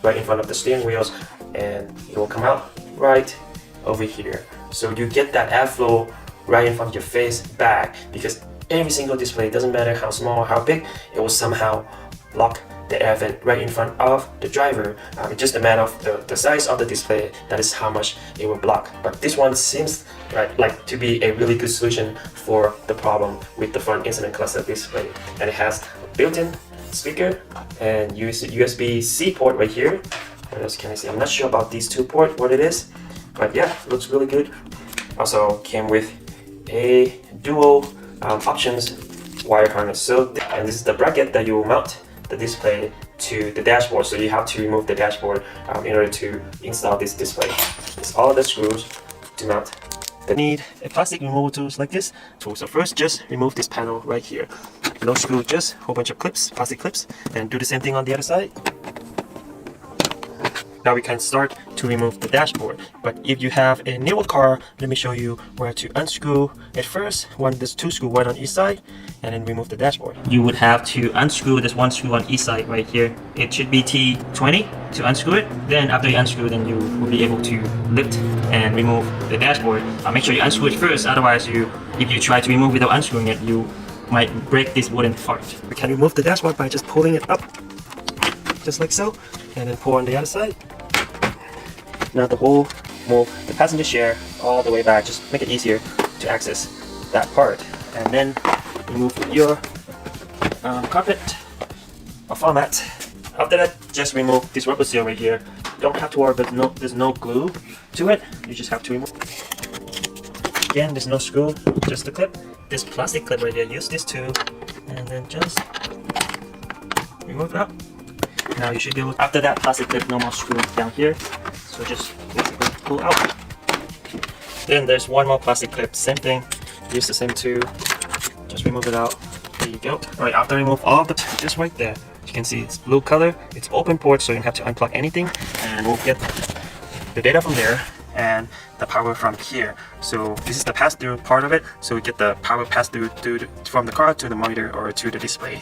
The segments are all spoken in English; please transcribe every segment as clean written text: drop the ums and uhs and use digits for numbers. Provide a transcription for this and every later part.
right in front of the steering wheels, and it will come out right over here. So you get that airflow right in front of your face back, because every single display, doesn't matter how small or how big, it will somehow block the air vent right in front of the driver. It's just a matter of the size of the display, that is how much it will block. But this one seems like to be a really good solution for the problem with the front instrument cluster display. And it has a built-in speaker and USB-C port right here. What else can I say? I'm not sure about these two ports, what it is, but yeah, it looks really good. Also came with a dual options wire harness. So, and this is the bracket that you will mount the display to the dashboard. So you have to remove the dashboard in order to install this display. It's all the screws to mount. You need a plastic removal tools like this. So first, just remove this panel right here. No screw, just a whole bunch of clips, plastic clips, and do the same thing on the other side. Now we can start to remove the dashboard. But if you have a newer car, let me show you where to unscrew it first. There's two screws, one on each side, and then remove the dashboard. You would have to unscrew this one screw on each side right here. It should be T20 to unscrew it. Then after you unscrew, then you will be able to lift and remove the dashboard. Make sure you unscrew it first, otherwise if you try to remove without unscrewing it, you might break this wooden part. We can remove the dashboard by just pulling it up, just like so, and then pull on the other side. Now the whole move the passenger chair all the way back, just make it easier to access that part. And then remove your carpet or floor mat. After that, just remove this rubber seal right here. Don't have to worry, but there's no glue to it. You just have to remove. Again, there's no screw, just a clip. This plastic clip right here, use this too, and then just remove it out. Now you should be able to, after that plastic clip, no more screw down here. So just pull out. Then there's one more plastic clip, same thing, use the same tool, just remove it out. There you go. Alright, after remove all of the, just right there, you can see it's blue color, it's open port, so you don't have to unplug anything, and we'll get the data from there and the power from here. So this is the pass-through part of it, so we get the power pass-through from the car to the monitor or to the display.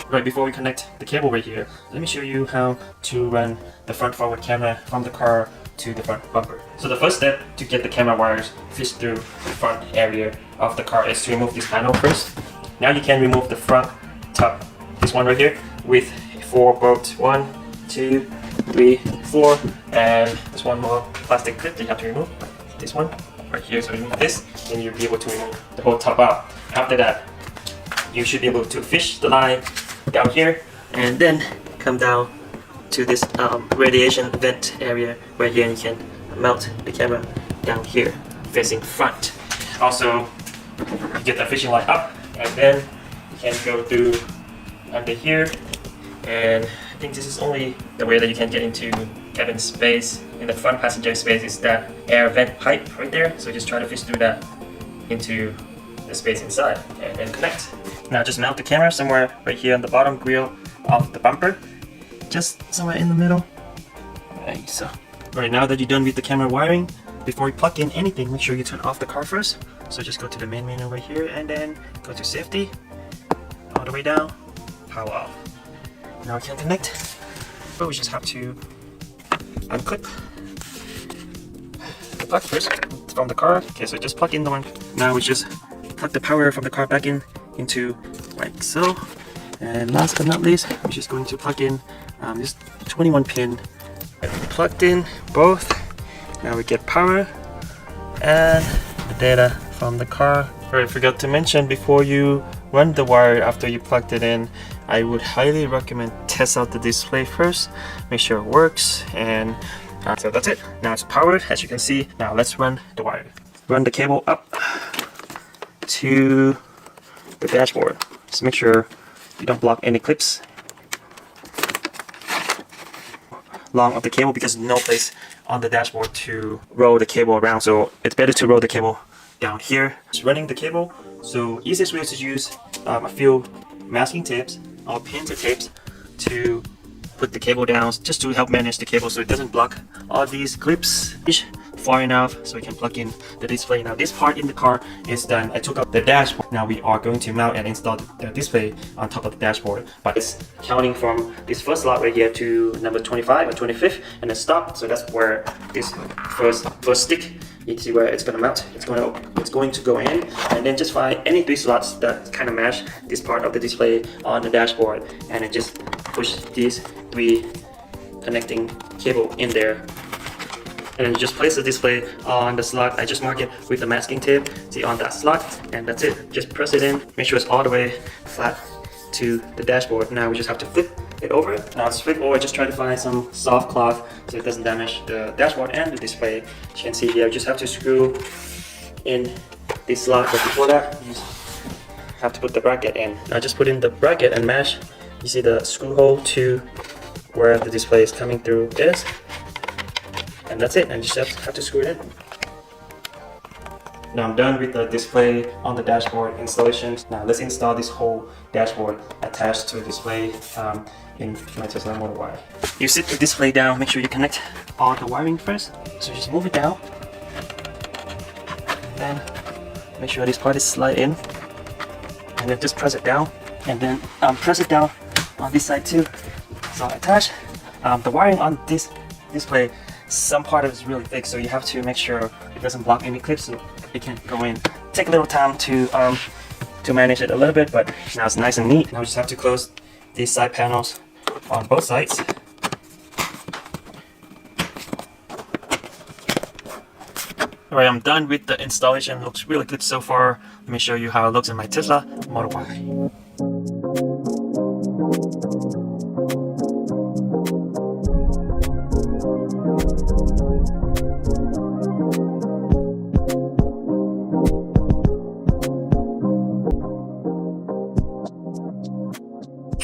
Right before we connect the cable right here, let me show you how to run the front forward camera from the car to the front bumper. So the first step to get the camera wires fished through the front area of the car is to remove this panel first. Now you can remove the front top, this one right here, with 4 bolts, 1, 2, 3, 4, and there's one more plastic clip that you have to remove, this one right here. So remove this, and you'll be able to remove the whole top out. After that, you should be able to fish the line down here, and then come down to this radiation vent area right here, and you can mount the camera down here facing front. Also, you get the fishing line up, and then you can go through under here, and I think this is only the way that you can get into cabin space. In the front passenger space is that air vent pipe right there, so just try to fish through that into the space inside, and then connect. Now just mount the camera somewhere right here on the bottom grill of the bumper, just somewhere in the middle. Right, so right now that you're done with the camera wiring, before you plug in anything, make sure you turn off the car first. So just go to the main menu right here, and then go to safety, all the way down, power off. Now we can connect, but we just have to unclip the plug first from the car. Okay, so just plug in the one. Now we just plug the power from the car back into like so. And last but not least, we're just going to plug in this 21 pin. Plugged in both. Now we get power and the data from the car. I forgot to mention, before you run the wire after you plugged it in, I would highly recommend test out the display first, make sure it works, and so that's it. Now it's powered, as you can see. Now let's run the wire. Run the cable up to the dashboard. Just make sure you don't block any clips long of the cable, because there's no place on the dashboard to roll the cable around, so it's better to roll the cable down here. Just running the cable, so easiest way is to use a few masking tapes or pins or tapes to put the cable down, just to help manage the cable so it doesn't block all these clips. far enough so we can plug in the display. Now this part in the car is done. I took out the dashboard. Now we are going to mount and install the display on top of the dashboard, but it's counting from this first slot right here to number 25 or 25th and then stop. So that's where this first stick, you see where it's going to mount. It's going to go in, and then just find any 3 slots that kind of match this part of the display on the dashboard, and then just push these 3 connecting cable in there, and then just place the display on the slot. I just mark it with the masking tape, see, on that slot, and that's it. Just press it in, make sure it's all the way flat to the dashboard. Now we just have to flip it over. Now it's flip over, just try to find some soft cloth so it doesn't damage the dashboard and the display. As you can see here, you just have to screw in this slot, but before that you have to put the bracket in. Now just put in the bracket and mesh. You see the screw hole to where the display is coming through is, and that's it, and you just have to screw it in. Now I'm done with the display on the dashboard installation. Now let's install this whole dashboard attached to a display in my Tesla Model Y. You sit the display down, make sure you connect all the wiring first. So just move it down, and then make sure this part is slide in, and then just press it down, and then press it down on this side too. So attach the wiring on this display. Some part of it is really thick, so you have to make sure it doesn't block any clips so it can go in. Take a little time to manage it a little bit, but now it's nice and neat. Now we just have to close these side panels on both sides. Alright, I'm done with the installation. Looks really good so far. Let me show you how it looks in my Tesla Model Y.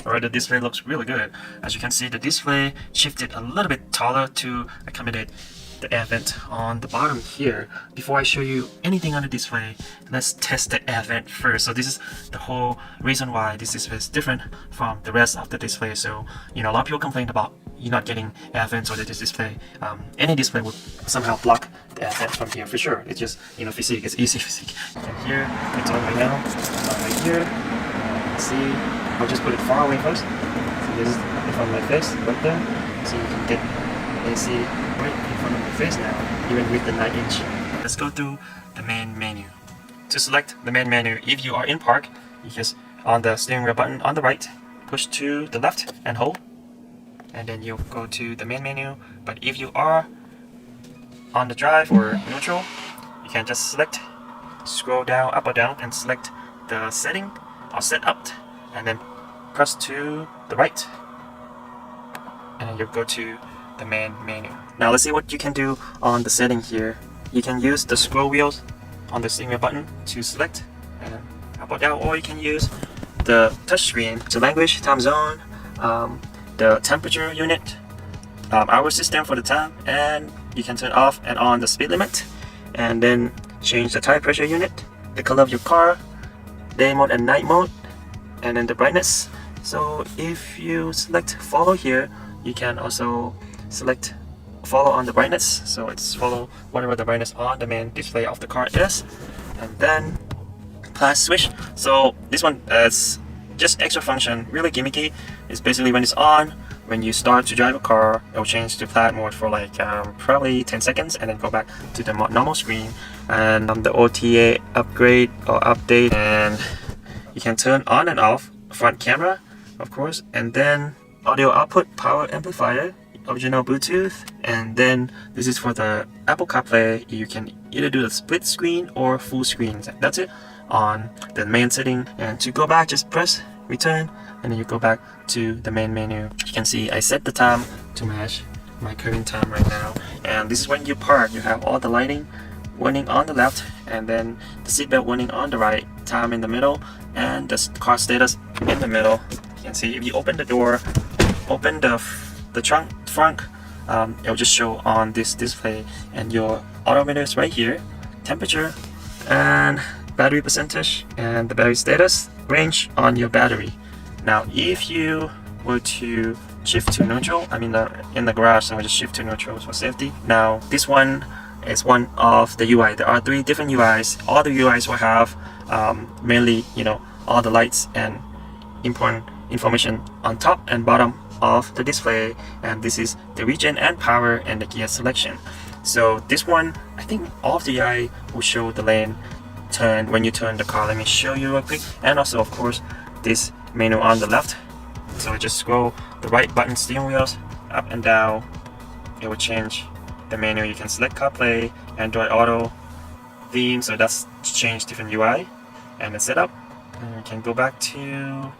Alright, the display looks really good. As you can see, the display shifted a little bit taller to accommodate the air vent on the bottom here. Before I show you anything on the display, let's test the air vent first. So this is the whole reason why this display is different from the rest of the display. So, you know, a lot of people complain about you not getting air vents or this display. Any display would somehow block the air vent from here for sure. It's just, you know, physics, it's easy physics. And here, it's on right now, it's on right here. See, I'll just put it far away first. So this is in front of my face, right there. So you can get AC right in front of my face now, even with the 9-inch. Let's go through the main menu. To select the main menu, if you are in park, you just on the steering wheel button on the right, push to the left and hold, and then you go to the main menu. But if you are on the drive or neutral, you can just select, scroll down, up or down, and select the setting or set up, and then press to the right, and then you go to the main menu. Now let's see what you can do on the setting here. You can use the scroll wheels on the steering wheel button to select and up or down, or you can use the touchscreen to language, time zone, the temperature unit, hour system for the time, and you can turn off and on the speed limit, and then change the tire pressure unit, the color of your car, day mode and night mode, and then the brightness. So if you select follow here, you can also select follow on the brightness, so it's follow whatever the brightness on the main display of the car is. And then class switch, so this one is just extra function, really gimmicky. It's basically when it's on, when you start to drive a car, it will change to flat mode for like probably 10 seconds and then go back to the normal screen. And the OTA upgrade or update, and you can turn on and off front camera, of course, and then audio output, power amplifier, original Bluetooth, and then this is for the Apple CarPlay. You can either do the split screen or full screen. That's it on the main setting. And to go back, just press return, and then you go back to the main menu. You can see I set the time to match my current time right now, and this is when you park. You have all the lighting warning on the left, and then the seatbelt warning on the right, time in the middle, and the car status in the middle. You can see if you open the door, open the trunk, it'll just show on this display, and your odometer is right here, temperature, and battery percentage, and the battery status, range on your battery. Now if you were to shift to neutral, I mean in the garage, so I just shift to neutral for safety. Now this one is one of the UI. There are 3 different UIs. All the UIs will have mainly, all the lights and important information on top and bottom of the display, and this is the region and power and the gear selection. So this one, I think all of the UI will show the lane turn when you turn the car. Let me show you real quick. And also, of course, this menu on the left. So just scroll the right button, steering wheels up and down, it will change the menu. You can select CarPlay, Android Auto, theme, so that's to change different UI, and the setup. And you can go back to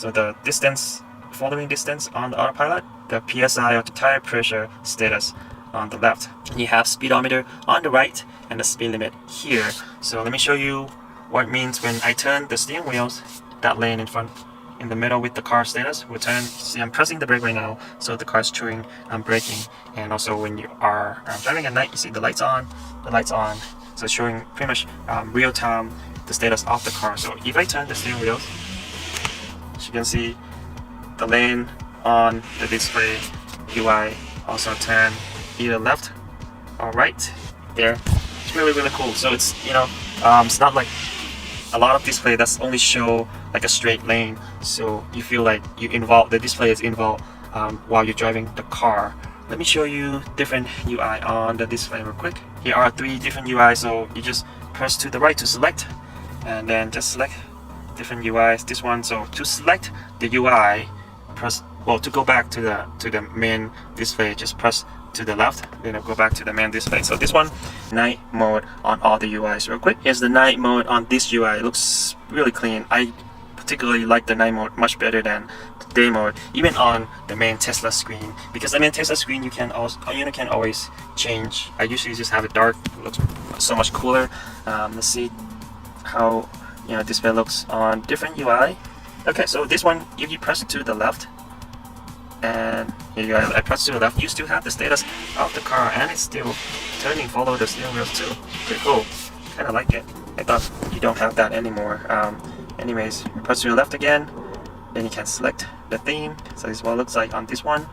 the distance, following distance on the autopilot, the PSI or the tire pressure status on the left. You have speedometer on the right and the speed limit here. So let me show you what it means when I turn the steering wheels. That lane in front, in the middle with the car status will turn. See, I'm pressing the brake right now, so the car's chewing, I'm braking. And also when you are driving at night, you see the lights on, so it's showing pretty much real time the status of the car. So if I turn the steering wheels, as you can see, the lane on the display UI also turn either left or right there. It's really cool. So it's it's not like a lot of display that's only show like a straight lane, so you feel like the display is involved while you're driving the car. Let me show you different UI on the display real quick. Here are 3 different UI, so you just press to the right to select, and then just select different UIs. This one, so to select the UI, press, to go back to the main display, just press to the left, then go back to the main display. So this one, night mode on all the UIs real quick. Here's the night mode on this UI. It looks really clean. I particularly like the night mode much better than the day mode, even on the main Tesla screen, because the main Tesla screen you can always change. I usually just have it dark. It looks so much cooler. Let's see how display looks on different UI. Okay, so this one, if you press to the left, and here you go, I press to the left, you still have the status of the car, and it's still turning, follow the steering wheels too. Pretty cool. Kind of like it. I thought you don't have that anymore. Anyways, press to the left again, then you can select the theme. So this is what it looks like on this one.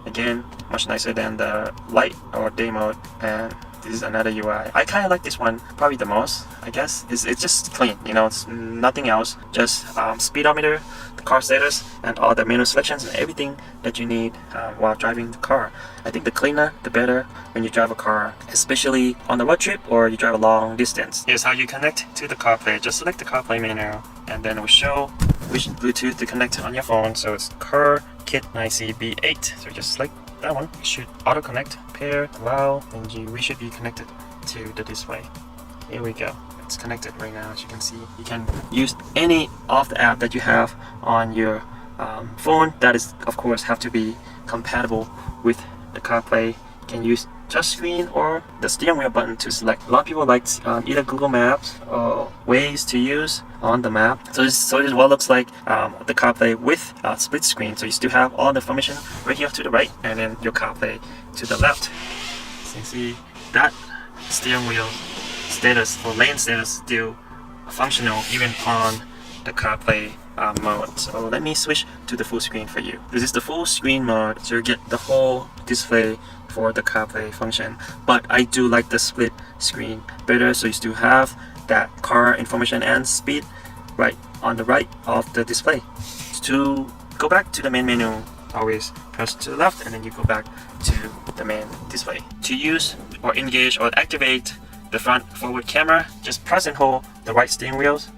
Again, much nicer than the light or day mode. And this is another UI. I kind of like this one probably the most, I guess. It's just clean, it's nothing else, just speedometer, the car status, and all the menu selections and everything that you need while driving the car. I think the cleaner the better when you drive a car, especially on the road trip or you drive a long distance. Here's how you connect to the CarPlay. Just select the CarPlay menu, and then it will show which Bluetooth to connect on your phone. So it's Car Kit 9CB8. So just select that one. It should auto connect, pair, allow, and we should be connected to the display. Here we go. It's connected right now. As you can see, you can use any of the app that you have on your phone. That is, of course, have to be compatible with the CarPlay. You can use touchscreen or the steering wheel button to select. A lot of people like either Google Maps or ways to use on the map. So this is what it looks like, the CarPlay with split screen. So you still have all the information right here to the right, and then your CarPlay to the left. So you see that steering wheel status or lane status still functional even on the CarPlay mode. So let me switch to the full screen for you. This is the full screen mode, so you get the whole display for the CarPlay function. But I do like the split screen better, so you still have that car information and speed right on the right of the display. To go back to the main menu, always press to the left, and then you go back to the main display. To use or engage or activate the front forward camera, just press and hold the right steering wheels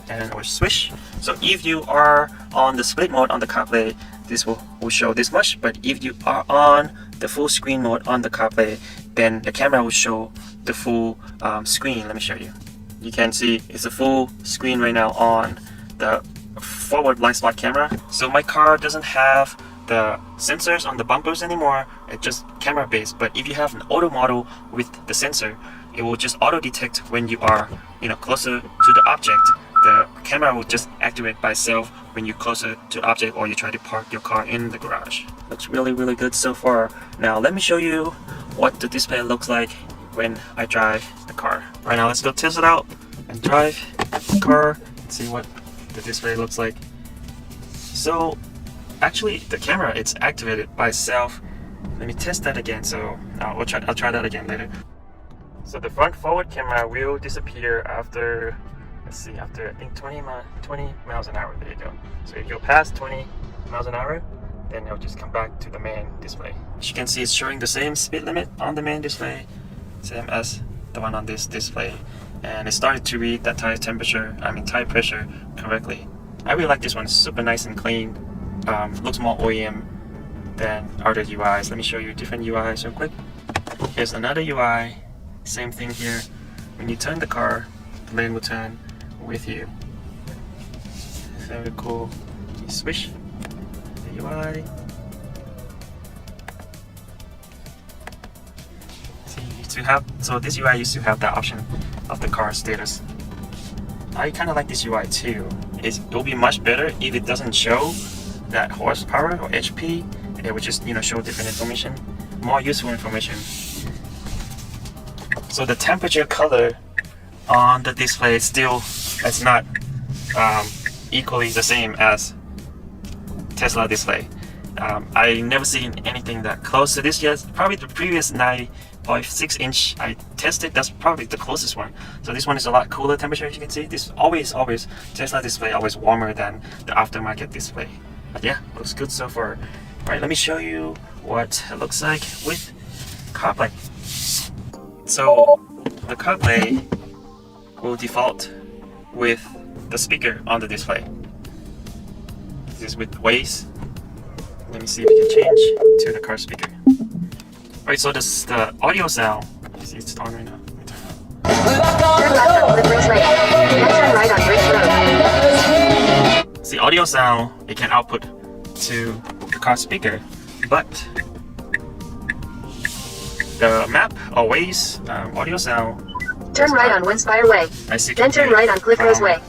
and or switch. So if you are on the split mode on the CarPlay, this will show this much, but if you are on the full screen mode on the CarPlay, then the camera will show the full screen. Let me show you. You can see it's a full screen right now on the forward blind spot camera. So my car doesn't have the sensors on the bumpers anymore, it's just camera based. But if you have an auto model with the sensor, it will just auto detect when you are closer to the object. The camera will just activate by itself when you're closer to the object or you try to park your car in the garage. Looks really good so far. Now let me show you what the display looks like when I drive the car. Right now, let's go test it out and drive the car and see what the display looks like. So actually the camera, it's activated by itself Let me test that again. So I'll try that again later. So the front forward camera will disappear after, let's see, after I think 20 miles an hour. There you go. So if you go past 20 miles an hour, then it'll just come back to the main display. As you can see, it's showing the same speed limit on the main display, same as the one on this display, and it started to read that tire tire pressure correctly. I really like this one. It's super nice and clean. Looks more OEM than other UIs. Let me show you different UIs real quick. Here's another UI. Same thing here. When you turn the car, the lane will turn with you. Very cool. You switch the UI. So this UI used to have that option of the car status. I kind of like this UI too. It will be much better if it doesn't show that horsepower or HP. It would just show different information, more useful information. So the temperature color on the display it's not equally the same as Tesla display. I never seen anything that close to this yet. Probably the previous 9.6 inch I tested, that's probably the closest one. So this one is a lot cooler temperature, as you can see. This always Tesla display always warmer than the aftermarket display. But yeah, looks good so far. Alright, let me show you what it looks like with Carplay. So the Carplay will default with the speaker on the display. This is with Waze. Let me see if we can change to the car speaker. Alright, so this the audio sound. You see it's on right now. Let me turn it on. See, audio sound, it can output to the car speaker, but the map or Waze audio sound. Turn right on Windspire Way. Then turn right on Cliff Rose Way.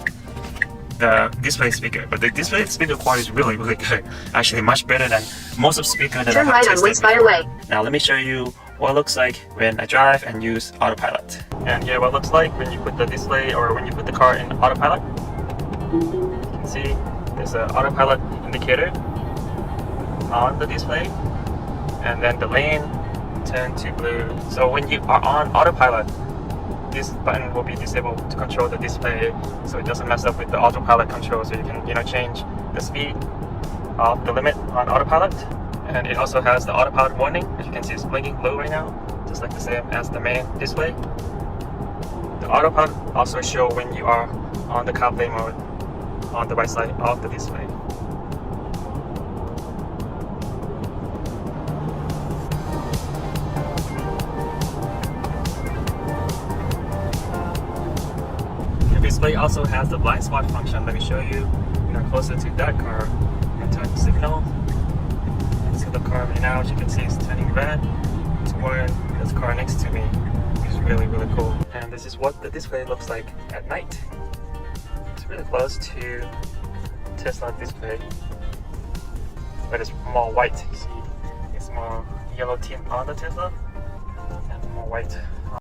The display speaker, but the display speaker quality is really good. Actually, much better than most of the speakers that I have right tested on Windspire Way. Now let me show you what it looks like when I drive and use autopilot. And here what it looks like when you put the display or when you put the car in autopilot. You can see there's an autopilot indicator on the display, and then the lane turn to blue. So when you are on autopilot, this button will be disabled to control the display, so it doesn't mess up with the autopilot control. So you can change the speed of the limit on autopilot, and it also has the autopilot warning. As you can see, it's blinking blue right now, just like the same as the main display. The autopilot also show when you are on the Carplay mode on the right side of the display. Display also has the blind spot function. Let me show you. Closer to that car, and turn the signal. So the car right now, as you can see, is turning red toward this car next to me, which is really cool. And this is what the display looks like at night. It's really close to Tesla display, but it's more white. You see, it's more yellow tint on the Tesla and more white